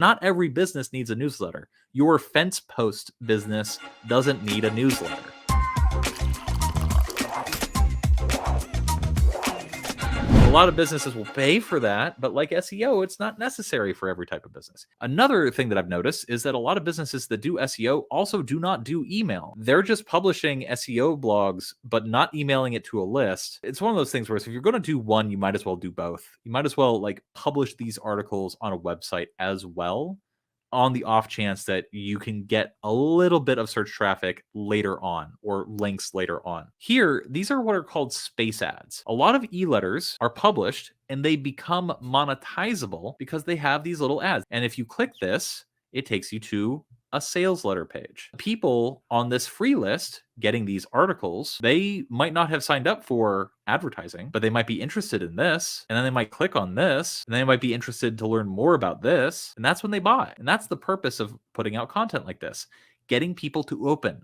Not every business needs a newsletter. Your fence post business doesn't need a newsletter. A lot of businesses will pay for that, but like SEO, it's not necessary for every type of business. Another thing that I've noticed is that a lot of businesses that do SEO also do not do email. They're just publishing SEO blogs, but not emailing it to a list. It's one of those things where if you're going to do one, you might as well do both. You might as well like publish these articles on a website as well, on the off chance that you can get a little bit of search traffic later on or links later on. Here, these are what are called space ads. A lot of e-letters are published and they become monetizable because they have these little ads. And if you click this, it takes you to a sales letter page. People on this free list getting these articles, they might not have signed up for advertising, but they might be interested in this, and then they might click on this, and they might be interested to learn more about this, and that's when they buy. And that's the purpose of putting out content like this, getting people to open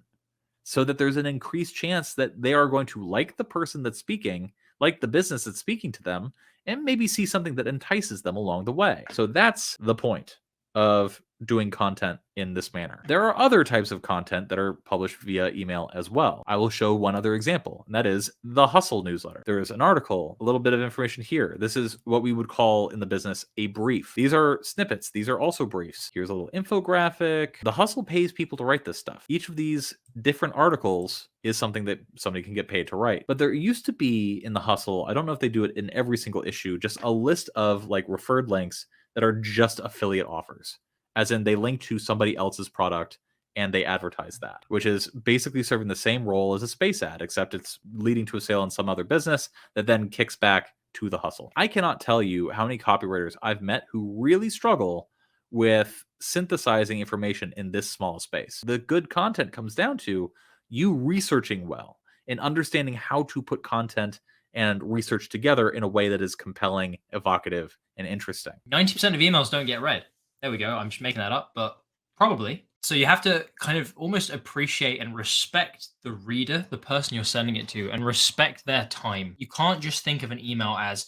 so that there's an increased chance that they are going to like the person that's speaking, like the business that's speaking to them, and maybe see something that entices them along the way. So that's the point of doing content in this manner. There are other types of content that are published via email as well. I will show one other example, and that is the Hustle newsletter. There is an article, a little bit of information here. This is what we would call in the business a brief. These are snippets. These are also briefs. Here's a little infographic. The Hustle pays people to write this stuff. Each of these different articles is something that somebody can get paid to write. But there used to be in the Hustle, I don't know if they do it in every single issue, just a list of like referred links that are just affiliate offers, as in they link to somebody else's product and they advertise that, which is basically serving the same role as a space ad, except it's leading to a sale in some other business that then kicks back to the Hustle. I cannot tell you how many copywriters I've met who really struggle with synthesizing information in this small space. The good content comes down to you researching well and understanding how to put content and research together in a way that is compelling, evocative, and interesting. 90% of emails don't get read. There we go. I'm just making that up, but probably. So you have to kind of almost appreciate and respect the reader, the person you're sending it to, and respect their time. You can't just think of an email as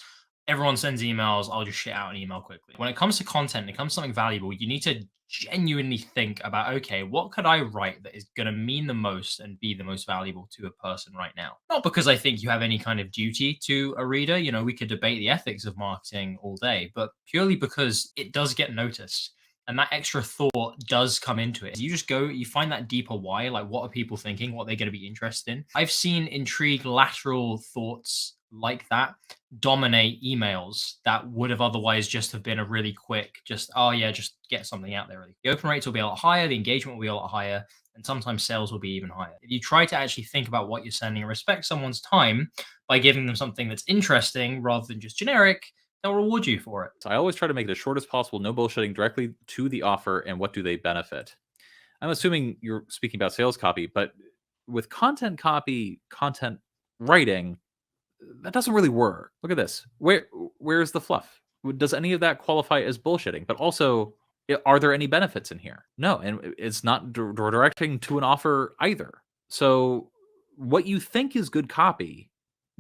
everyone sends emails, I'll just shit out an email quickly. When it comes to content, when it comes to something valuable, you need to genuinely think about, okay, what could I write that is going to mean the most and be the most valuable to a person right now? Not because I think you have any kind of duty to a reader. You know, we could debate the ethics of marketing all day, but purely because it does get noticed. And that extra thought does come into it. You just go, you find that deeper why, like what are people thinking, what they're going to be interested in. I've seen intrigue, lateral thoughts like that dominate emails that would have otherwise just have been a really quick, just, oh yeah, just get something out there. Really. The open rates will be a lot higher, the engagement will be a lot higher, and sometimes sales will be even higher. If you try to actually think about what you're sending and respect someone's time by giving them something that's interesting rather than just generic, they'll reward you for it. So I always try to make it as short as possible, no bullshitting, directly to the offer and what do they benefit. I'm assuming you're speaking about sales copy, but with content copy, content writing, that doesn't really work. Look at this. Where's the fluff? Does any of that qualify as bullshitting? But also, are there any benefits in here? No, and it's not directing to an offer either. So what you think is good copy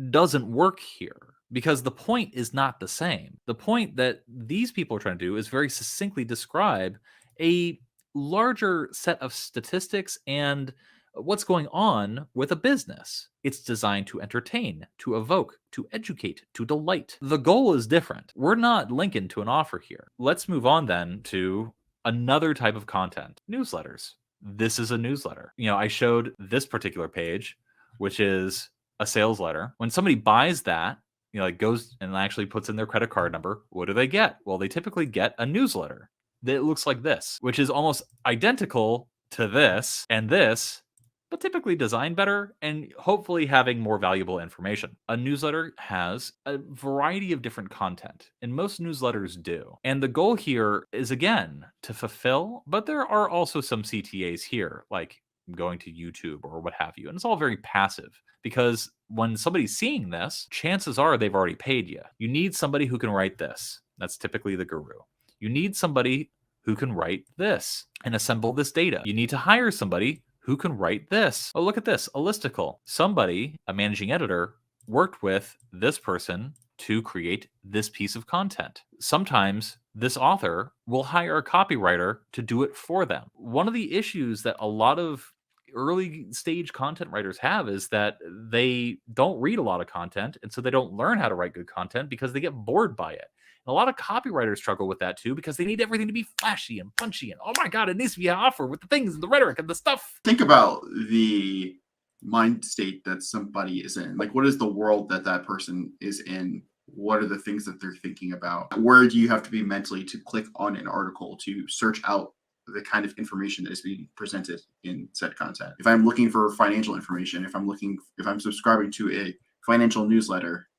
doesn't work here, because the point is not the same. The point that these people are trying to do is very succinctly describe a larger set of statistics and what's going on with a business. It's designed to entertain, to evoke, to educate, to delight. The goal is different. We're not linking to an offer here. Let's move on then to another type of content, newsletters. This is a newsletter. You know, I showed this particular page, which is a sales letter. When somebody buys that, you know, like goes and actually puts in their credit card number, what do they get? Well, they typically get a newsletter that looks like this, which is almost identical to this and this, but typically designed better and hopefully having more valuable information. A newsletter has a variety of different content, and most newsletters do. And the goal here is, again, to fulfill, but there are also some CTAs here, like going to YouTube or what have you. And it's all very passive, because when somebody's seeing this, chances are they've already paid you. You need somebody who can write this. That's typically the guru. You need somebody who can write this and assemble this data. You need to hire somebody who can write this. Oh, look at this, a listicle. Somebody, a managing editor, worked with this person to create this piece of content. Sometimes this author will hire a copywriter to do it for them. One of the issues that a lot of early stage content writers have is that they don't read a lot of content, and so they don't learn how to write good content because they get bored by it. And a lot of copywriters struggle with that too because they need everything to be flashy and punchy and, oh my god, it needs to be an offer with the things and the rhetoric and the stuff. Think about the mind state that somebody is in. Like, what is the world that that person is in? What are the things that they're thinking about? Where do you have to be mentally to click on an article, to search out the kind of information that is being presented in said content? If I'm looking for financial information, if I'm subscribing to a financial newsletter,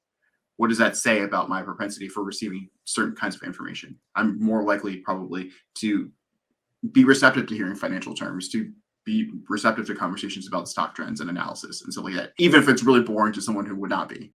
what does that say about my propensity for receiving certain kinds of information? I'm more likely probably to be receptive to hearing financial terms, to be receptive to conversations about stock trends and analysis and stuff like that, even if it's really boring to someone who would not be.